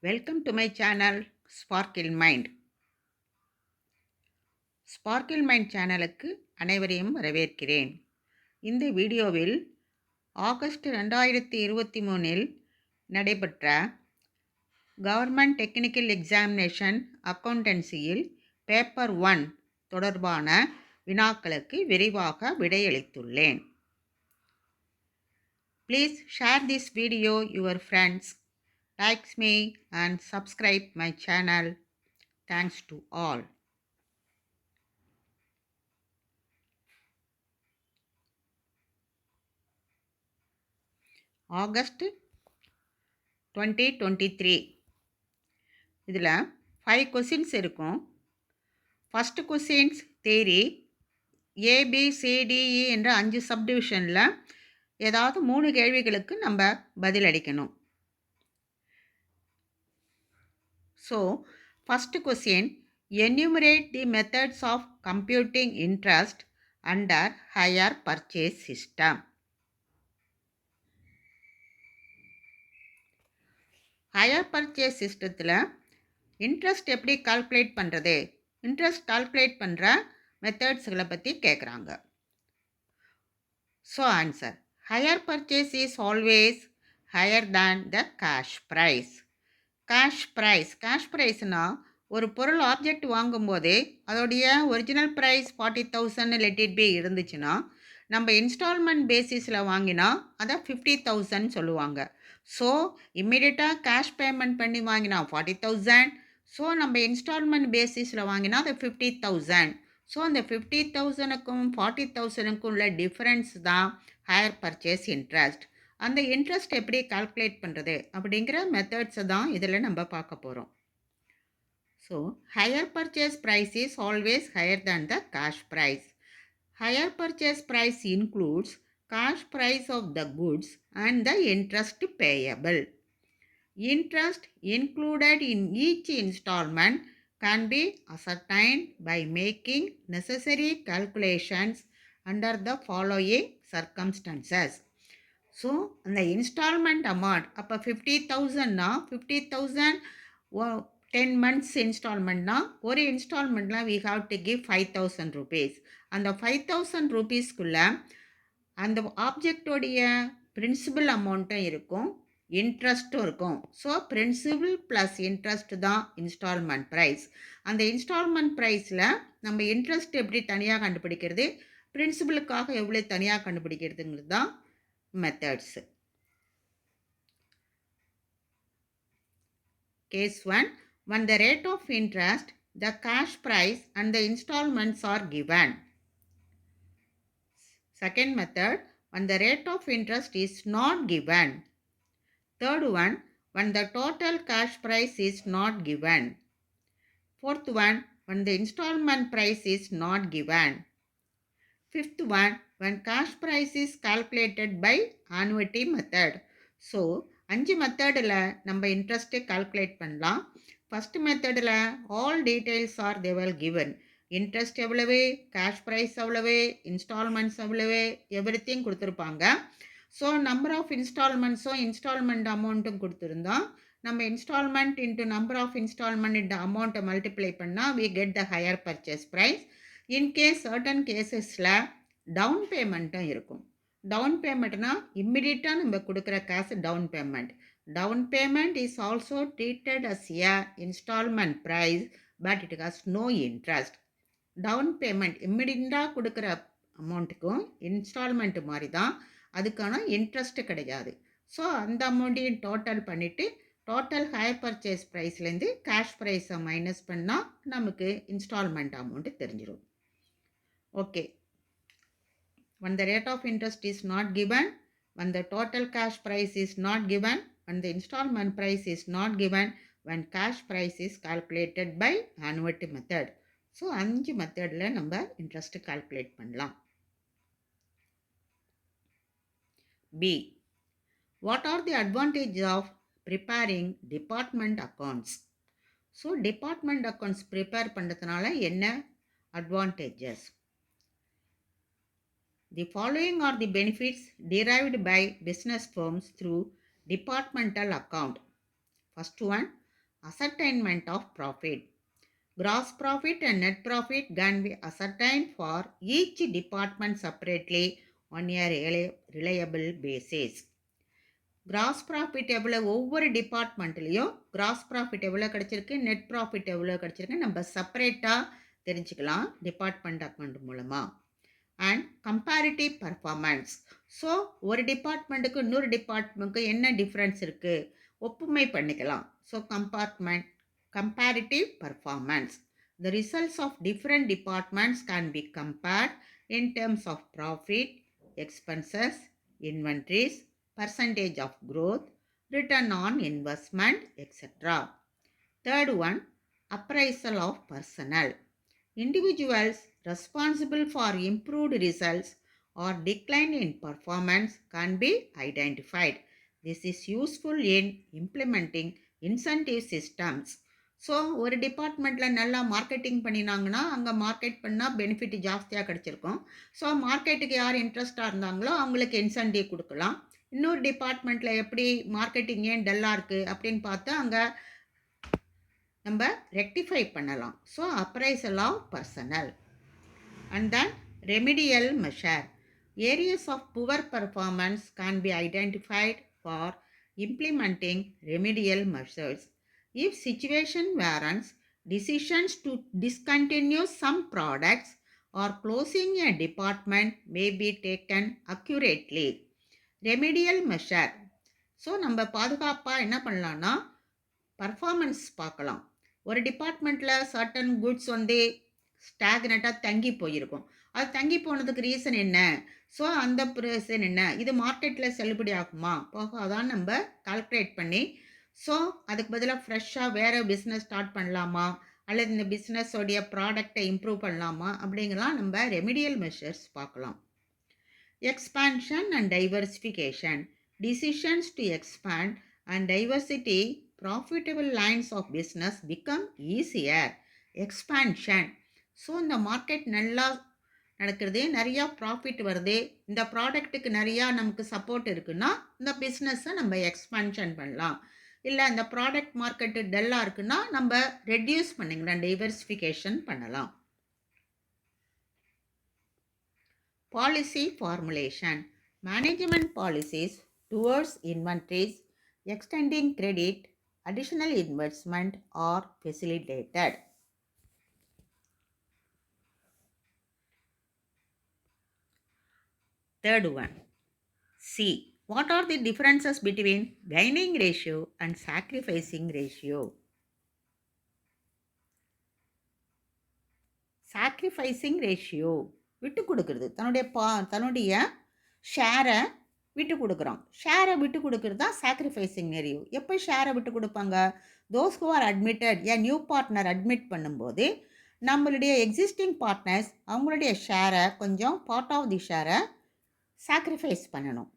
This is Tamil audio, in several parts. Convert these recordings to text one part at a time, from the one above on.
Welcome to my channel Sparkle Mind. Sparkle Mind சேனலுக்கு அனைவரையும் வரவேற்கிறேன். இந்த வீடியோவில் ஆகஸ்ட் 2023 நடைபெற்ற கவர்மெண்ட் டெக்னிக்கல் எக்ஸாமினேஷன் அக்கவுண்டன்சியில் பேப்பர் 1 தொடர்பான வினாக்களுக்கு விரைவாக விடையளித்துள்ளேன். Please share this video your friends, likes me and subscribe my channel. Thanks to all. ஆகஸ்ட் 2023 இதில் 5 கொஸ்டின்ஸ் இருக்கும். ஃபஸ்ட்டு கொஸ்டின்ஸ் தேரி ஏபிசிடிஇ என்ற 5 சப்டிவிஷனில் ஏதாவது 3 கேள்விகளுக்கு நம்ம பதிலளிக்கணும். So first question, enumerate the methods of computing interest under hire purchase system. Hire purchase சிஸ்டத்தில் இன்ட்ரெஸ்ட் எப்படி கால்குலேட் பண்ணுறது, இன்ட்ரெஸ்ட் கால்குலேட் பண்ணுற மெத்தட்ஸ்களை பற்றி கேட்குறாங்க. So answer, hire purchase is always higher than the cash price. Cash ப்ரைஸ்னால் ஒரு பொருள் ஆப்ஜெக்ட் வாங்கும்போது அதோடைய original price 40,000 let it be இருந்துச்சுன்னா, நம்ம இன்ஸ்டால்மெண்ட் பேசிஸில் வாங்கினா அதை 50,000 சொல்லுவாங்க. ஸோ இம்மிடியட்டாக கேஷ் பேமெண்ட் பண்ணி வாங்கினா 40,000, ஸோ நம்ம இன்ஸ்டால்மெண்ட் பேசிஸில் வாங்கினா அது 50,000. ஸோ அந்த 50,000க்கும் 40,000க்கும் உள்ள டிஃப்ரென்ஸ் தான் ஹையர் பர்ச்சேஸ் இன்ட்ரெஸ்ட். அந்த இன்ட்ரெஸ்ட் எப்படி கால்குலேட் பண்ணுறது அப்படிங்கிற மெத்தட்ஸை தான் இதில் நம்ம பார்க்க போகிறோம். So hire purchase price is always higher than the cash price. Hire purchase price includes cash price of the goods and the interest payable. Interest included in each installment can be ascertained by making necessary calculations under the following circumstances. So அந்த இன்ஸ்டால்மெண்ட் அமௌண்ட் அப்போ 50,000னா 50,000 10 months இன்ஸ்டால்மெண்ட்னா ஒரு இன்ஸ்டால்மெண்ட்டில் we have to give 5,000 rupees. அந்த 5,000 rupeesக்குள்ளே அந்த ஆப்ஜெக்டோடைய பிரின்சிபல் அமௌண்ட்டும் இருக்கும், இன்ட்ரெஸ்ட்டும் இருக்கும். ஸோ பிரின்சிபல் ப்ளஸ் இன்ட்ரெஸ்ட் தான் இன்ஸ்டால்மெண்ட் ப்ரைஸ். அந்த இன்ஸ்டால்மெண்ட் ப்ரைஸில் நம்ம இன்ட்ரெஸ்ட் எப்படி தனியாக கண்டுபிடிக்கிறது, பிரின்சிபலுக்காக எவ்வளோ தனியாக கண்டுபிடிக்கிறதுங்கிறது தான் methods. Case 1, when the rate of interest, the cash price and the installments are given. Second method, when the rate of interest is not given. Third one, when the total cash price is not given. Fourth one, when the installment price is not given. Fifth one, when cash price is calculated by annuity method. So 5 மெத்தடில் நம்ம இன்ட்ரெஸ்ட்டை கால்குலேட் பண்ணலாம். ஃபஸ்ட்டு மெத்தடில் all details are there given. Interest எவ்வளவு, கேஷ் ப்ரைஸ் எவ்வளவு, இன்ஸ்டால்மெண்ட்ஸ் எவ்வளவு, எவ்ரிதிங் கொடுத்துருப்பாங்க. ஸோ நம்பர் ஆஃப் இன்ஸ்டால்மெண்ட்ஸும் இன்ஸ்டால்மெண்ட் அமௌண்ட்டும் கொடுத்துருந்தோம். நம்ம instalment into number of instalment into அமௌண்ட்டை மல்டிப்ளை பண்ணால் we get the higher purchase price. In case certain கேசஸில் டவுன் பேமெண்ட்டும் இருக்கும். டவுன் பேமெண்ட்னா இம்மிடியட்டாக நம்ம கொடுக்குற காசு down payment. Down payment is also treated as a instalment price but it has no interest. Down payment இம்மிடியட்டாக கொடுக்குற அமௌண்ட்டுக்கும் இன்ஸ்டால்மெண்ட்டு மாதிரி தான், அதுக்கான இன்ட்ரெஸ்ட்டு கிடையாது. ஸோ அந்த அமௌண்ட்டையும் டோட்டல் பண்ணிவிட்டு டோட்டல் ஹையர் பர்ச்சேஸ் ப்ரைஸ்லேருந்து கேஷ் ப்ரைஸை மைனஸ் பண்ணால் நமக்கு இன்ஸ்டால்மெண்ட் அமௌண்ட்டு தெரிஞ்சிடும். Okay, when the rate of interest is not given, when the total cash price is not given, when the installment price is not given, when cash price is calculated by annuity method. So 5 மெத்தடில் நம்ம இன்ட்ரெஸ்ட் கால்குலேட் பண்ணலாம். B, what are the advantages of preparing department accounts? So department accounts prepare பண்ணுறதுனால என்ன advantages? The following are the benefits derived by business firms through departmental account. First one, ascertainment of profit. Gross profit and net profit can be ascertained for each department separately on a reliable basis. Gross profit எவ்வளோ ஒவ்வொரு டிபார்ட்மெண்ட்லேயும் கிராஸ் ப்ராஃபிட் எவ்வளோ கிடச்சிருக்கு, நெட் ப்ராஃபிட் எவ்வளோ கிடச்சிருக்கு நம்ம செப்பரேட்டாக தெரிஞ்சுக்கலாம் டிபார்ட்மெண்ட் அக்கௌண்ட் மூலமாக. And comparative performance. ஸோ ஒரு டிபார்ட்மெண்ட்டுக்கு இன்னொரு டிபார்ட்மெண்ட்டுக்கு என்ன டிஃப்ரென்ஸ் இருக்குது ஒப்புமை பண்ணிக்கலாம். So comparative performance. The results of different departments can be compared in terms of profit, expenses, inventories, percentage of growth, return on investment, etc. Third one, appraisal of personnel. Individuals responsible for improved results or decline in performance can be identified. This is useful in implementing incentive systems. So ஒரு டிபார்ட்மெண்ட்டில் நல்லா மார்க்கெட்டிங் பண்ணினாங்கன்னா அங்கே மார்க்கெட் பண்ணால் பெனிஃபிட் ஜாஸ்தியாக கிடச்சிருக்கும். ஸோ மார்க்கெட்டுக்கு யார் இன்ட்ரெஸ்டாக இருந்தாங்களோ அவங்களுக்கு இன்சென்டிவ் கொடுக்கலாம். இன்னொரு டிபார்ட்மெண்ட்டில் எப்படி மார்க்கெட்டிங் ஏன் டல்லாக இருக்குது அப்படின்னு பார்த்து அங்கே நம்ம ரெக்டிஃபை பண்ணலாம். So appraisal of personnel. And then remedial measure. Areas of poor performance can be identified for implementing remedial measures. If situation warrants, decisions to discontinue some products or closing a department may be taken accurately. Remedial measure. So நம்ம பாதுகாப்பாக என்ன பண்ணலான்னா பர்ஃபார்மன்ஸ் பார்க்கலாம். ஒரு டிபார்ட்மெண்ட்டில் சர்டன் குட்ஸ் ஸ்டாக்னட்டாக தங்கி போயிருக்கும். அது தங்கி போனதுக்கு ரீசன் என்ன, ஸோ அந்த ரீசன் என்ன, இது மார்க்கெட்டில் செல்லுபடி ஆகுமா போகாதான் நம்ம கால்குலேட் பண்ணி ஸோ அதுக்கு பதிலாக ஃப்ரெஷ்ஷாக வேறு பிஸ்னஸ் ஸ்டார்ட் பண்ணலாமா அல்லது இந்த பிஸ்னஸோடைய ப்ராடக்டை இம்ப்ரூவ் பண்ணலாமா அப்படிங்கலாம் நம்ம ரெமிடியல் மெஷர்ஸ் பார்க்கலாம். Expansion and diversification. Decisions to expand and diversity profitable lines of business become easier. Expansion. So இந்த மார்க்கெட் நல்லா நடக்கிறது, நிறையா ப்ராஃபிட் வருது, இந்த ப்ராடக்ட்டுக்கு நிறையா நமக்கு சப்போர்ட் இருக்குன்னா இந்த பிஸ்னஸை நம்ம எக்ஸ்பான்ஷன் பண்ணலாம். இல்லை இந்த ப்ராடக்ட் மார்க்கெட்டு டல்லாக இருக்குன்னா நம்ம ரெடியூஸ் பண்ணிக்கலாம், டைவர்சிஃபிகேஷன் பண்ணலாம். Policy formulation. Management policies towards inventories, extending credit, additional investment are facilitated. Third one, C. What are the differences between gaining ratio and sacrificing ratio? Sacrificing ratio விட்டு கொடுக்கறது, தன்னுடைய ஷேரை விட்டு கொடுக்குறோம். ஷேரை விட்டு கொடுக்கறது தான் சாக்ரிஃபைசிங் ரேஷியோ. எப்போ ஷேரை விட்டு கொடுப்பாங்க, those who are admitted, a new partner admit பண்ணும்போது நம்மளுடைய எக்ஸிஸ்டிங் பார்ட்னர்ஸ் அவங்களுடைய ஷேரை கொஞ்சம் பார்ட் ஆஃப் தி ஷேரை சாக்ரிஃபைஸ் பண்ணணும்.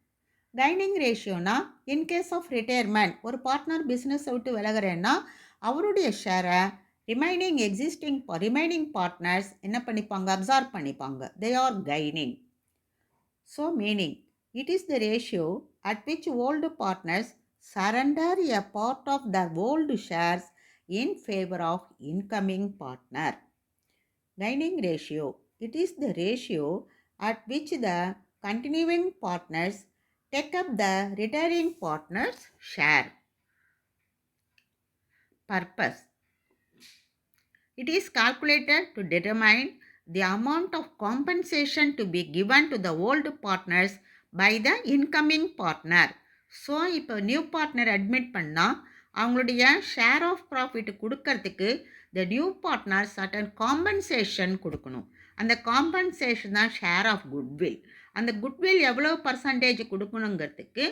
கைனிங் ரேஷியோனா இன்கேஸ் ஆஃப் ரிட்டையர்மெண்ட், ஒரு பார்ட்னர் பிஸ்னஸை விட்டு விலகிறேன்னா அவருடைய ஷேரை ரிமைனிங் பார்ட்னர்ஸ் என்ன பண்ணிப்பாங்க, அப்சார்ப் பண்ணிப்பாங்க. They are gaining. So meaning, it is the ratio at which old partners surrender a part of their old shares in favor of incoming partner. Gaining ratio. It is the ratio at which the continuing partners take up the retiring partner's share. Purpose. It is calculated to determine the amount of compensation to be given to the old partners by the incoming partner. So இப்போ நியூ பார்ட்னர் அட்மிட் பண்ணால் அவங்களுடைய ஷேர் ஆஃப் ப்ராஃபிட் கொடுக்கறதுக்கு the new partner certain compensation கொடுக்கணும். அந்த காம்பன்சேஷன் தான் ஷேர் ஆஃப் குட்வில். அந்த குட்வில் எவ்வளோ பர்சன்டேஜ் கொடுக்கணுங்கிறதுக்கு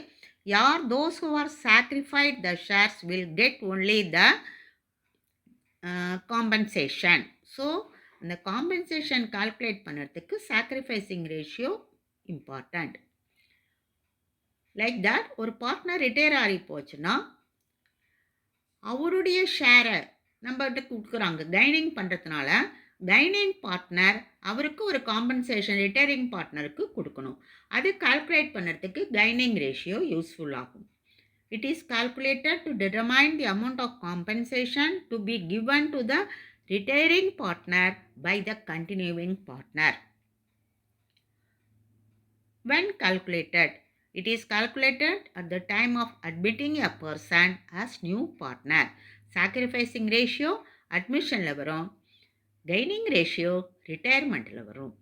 யார் those who are sacrificed the shares will get only the compensation. So அந்த காம்பன்சேஷன் கால்குலேட் பண்ணுறதுக்கு sacrificing ratio important. Like that, ஒரு பார்ட்னர் ரிட்டையர் ஆகி போச்சுன்னா அவருடைய ஷேரை நம்மகிட்ட கொடுக்குறாங்க கைனிங் பண்ணுறதுனால, கைனிங் பார்ட்னர் அவருக்கு ஒரு காம்பன்சேஷன் ரிட்டையரிங் பார்ட்னருக்கு கொடுக்கணும். அது கால்குலேட் பண்ணுறதுக்கு கைனிங் ரேஷியோ யூஸ்ஃபுல் ஆகும். It is calculated to determine the amount of compensation to be given to the retiring partner by the continuing partner. When calculated, it is calculated at the time of admitting a person as new partner. Sacrificing ratio admissionல வரும், gaining ratio retirementல வரும்.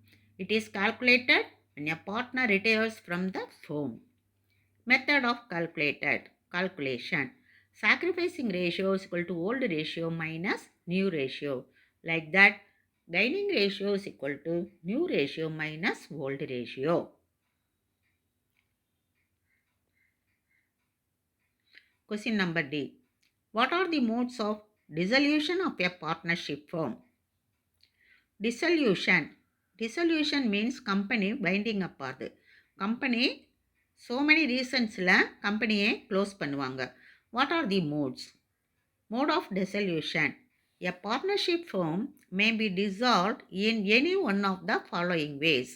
It is calculated when a partner retires from the firm. Method of calculation. Sacrificing ratio is equal to old ratio minus new ratio. Like that, gaining ratio is equal to new ratio minus old ratio. Question number D. What are the modes of dissolution of a partnership firm? Dissolution means company winding up ஆகுது. Company so many reasonsல கம்பெனியை க்ளோஸ் பண்ணுவாங்க. What are the modes? Mode of dissolution. A partnership firm may be dissolved in any one of the following ways.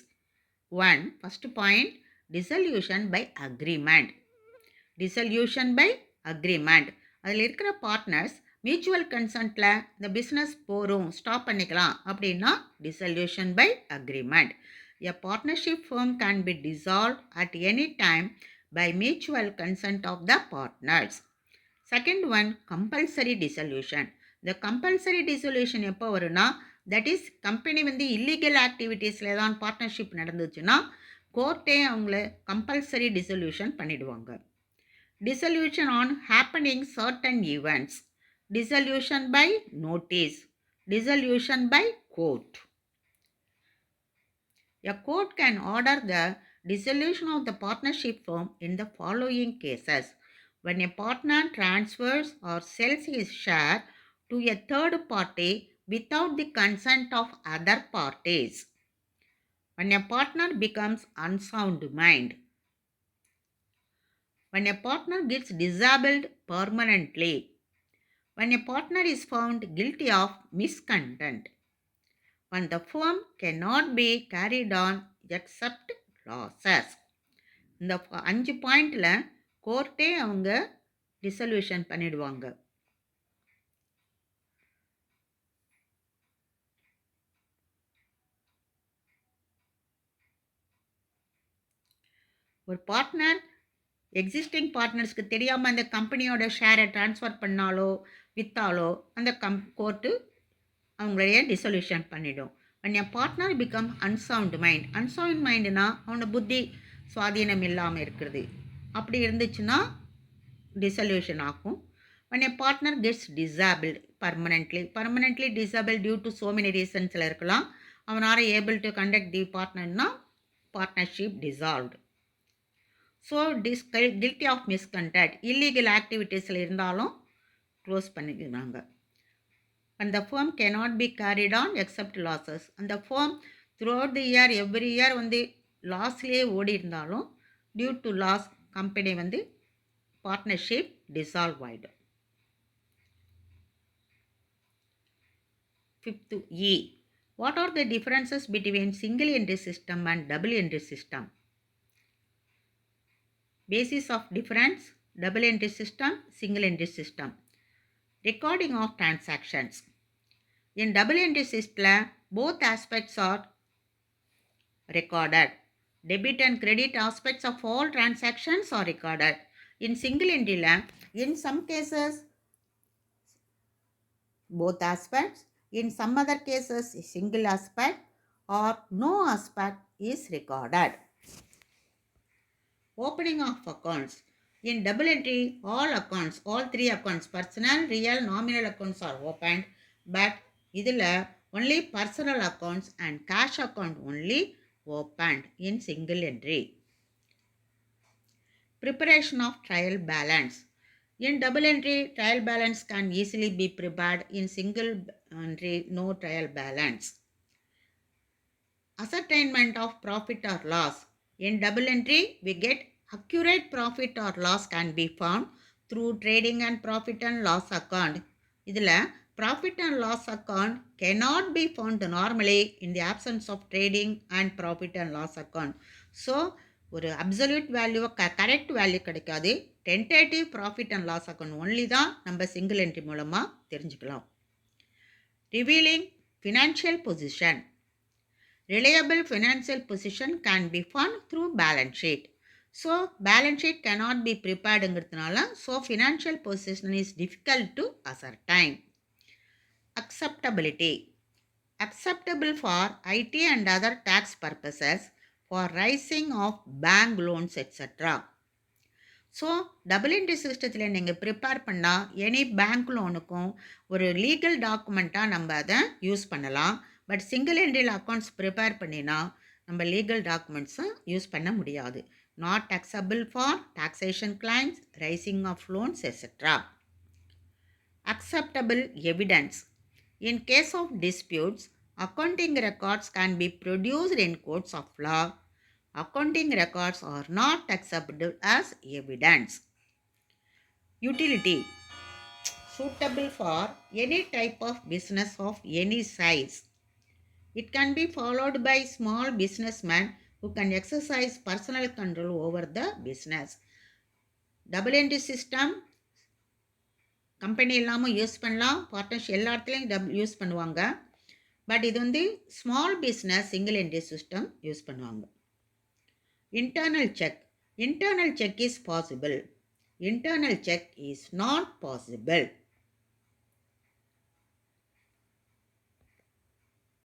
1. First point, dissolution by agreement. Dissolution by agreement. அதில் இருக்கிற பார்ட்னர்ஸ் மியூச்சுவல் கன்சென்ட்டில் இந்த பிஸ்னஸ் போகிறோம் ஸ்டாப் பண்ணிக்கலாம் அப்படின்னா dissolution by agreement. A partnership firm can be dissolved at any time by mutual consent of the partners. Second one, compulsory dissolution. The compulsory dissolution எப்போ வரும்னா, that is கம்பெனி வந்து இல்லீகல் ஆக்டிவிட்டீஸில் தான் பார்ட்னர்ஷிப் நடந்துச்சுன்னா கோர்ட்டே அவங்கள கம்பல்சரி டிசல்யூஷன் பண்ணிடுவாங்க. Dissolution on happening certain events. Dissolution by notice. Dissolution by court. A court can order the dissolution of the partnership firm in the following cases. When a partner transfers or sells his share to a third party without the consent of other parties. When a partner becomes unsound mind. When a partner gets disabled permanently. When a partner is found guilty of misconduct. When the firm cannot be carried on except losses. இந்த 5 பாயிண்டில் கோர்ட்டே அவங்க டிசல்யூஷன் பண்ணிடுவாங்க. ஒரு பார்ட்னர் எக்ஸிஸ்டிங் பார்ட்னர்ஸ்க்கு தெரியாமல் அந்த கம்பெனியோட ஷேரை ட்ரான்ஸ்ஃபர் பண்ணாலோ விற்றாலோ அந்த கோர்ட்டு அவங்களையே டிசல்யூஷன் பண்ணிடும். when a partner become unsound மைண்டுனா அவனோட புத்தி சுவாதீனம் இல்லாமல் இருக்கிறது. அப்படி இருந்துச்சுன்னா டிசல்யூஷன் ஆகும். when a partner gets disabled permanently disabled due to so many reasonsல இருக்கலாம். அவனால able to conduct the partnerனா partnership dissolved. So guilty of misconduct illegal ஆக்டிவிட்டீஸில் இருந்தாலும் க்ளோஸ் பண்ணிக்கிறாங்க. when the firm cannot be carried on except losses. அந்த firm throughout the year every year வந்து லாஸ்லேயே ஓடி இருந்தாலும் டியூ டு லாஸ் கம்பெனி வந்து பார்ட்னர்ஷிப் டிசால்வ் ஆகிடும். 5th E. What are the differences between single entry system and double entry system? Basis of difference, double entry system, single entry system. Recording of transactions. In double entry system, both aspects are recorded. Debit and credit aspects of all transactions are recorded. In single entry, in some cases, both aspects. In some other cases, a single aspect or no aspect is recorded. Opening of accounts. In double entry, all three accounts, personal, real, nominal accounts are opened, but இதில் only personal accounts and cash account only opened in single entry. Preparation of trial balance. In double entry, trial balance can easily be prepared. In single entry, no trial balance. Ascertainment of profit or loss. In double entry, we get accurate profit or loss can be found through trading and profit and loss account. இதில் profit and loss account cannot be found normally in the absence of trading and profit and loss account. So, ஒரு அப்சல்யூட் வேல்யூ கரெக்ட் வேல்யூ கிடைக்காது. Tentative profit and loss account only தான் நம்ம சிங்கிள் என்ட்ரி மூலமாக தெரிஞ்சுக்கலாம். Revealing financial position. Reliable financial position can be found through balance sheet. So, balance sheet cannot be preparedங்கிறதுனால so financial position is difficult to ascertain. Acceptability. Acceptable for IT and other tax purposes for raising of bank loans etc. So double entry சிஸ்டத்தில் நீங்கள் ப்ரிப்பேர் பண்ணால் எனி பேங்க் லோனுக்கும் ஒரு லீகல் டாக்குமெண்ட்டாக நம்ம அதை யூஸ் பண்ணலாம். பட் சிங்கிள் என்ட்ரியில் அக்கௌண்ட்ஸ் ப்ரிப்பேர் பண்ணினா நம்ம லீகல் டாக்குமெண்ட்ஸும் யூஸ் பண்ண முடியாது. Not acceptable for taxation claims, raising of loans etcetera. Acceptable evidence. In case of disputes, accounting records can be produced in courts of law. Accounting records are not acceptable as evidence. Utility. Suitable for any type of business of any size. It can be followed by small businessmen who can exercise personal control over the business. Double entry system company இல்லாமல் யூஸ் பண்ணலாம், பார்ட்னர்ஷிப் எல்லா இடத்துலையும் யூஸ் பண்ணுவாங்க. பட் இது வந்து small business single entry system use பண்ணுவாங்க. Internal check. Internal check is possible. Internal check is not possible.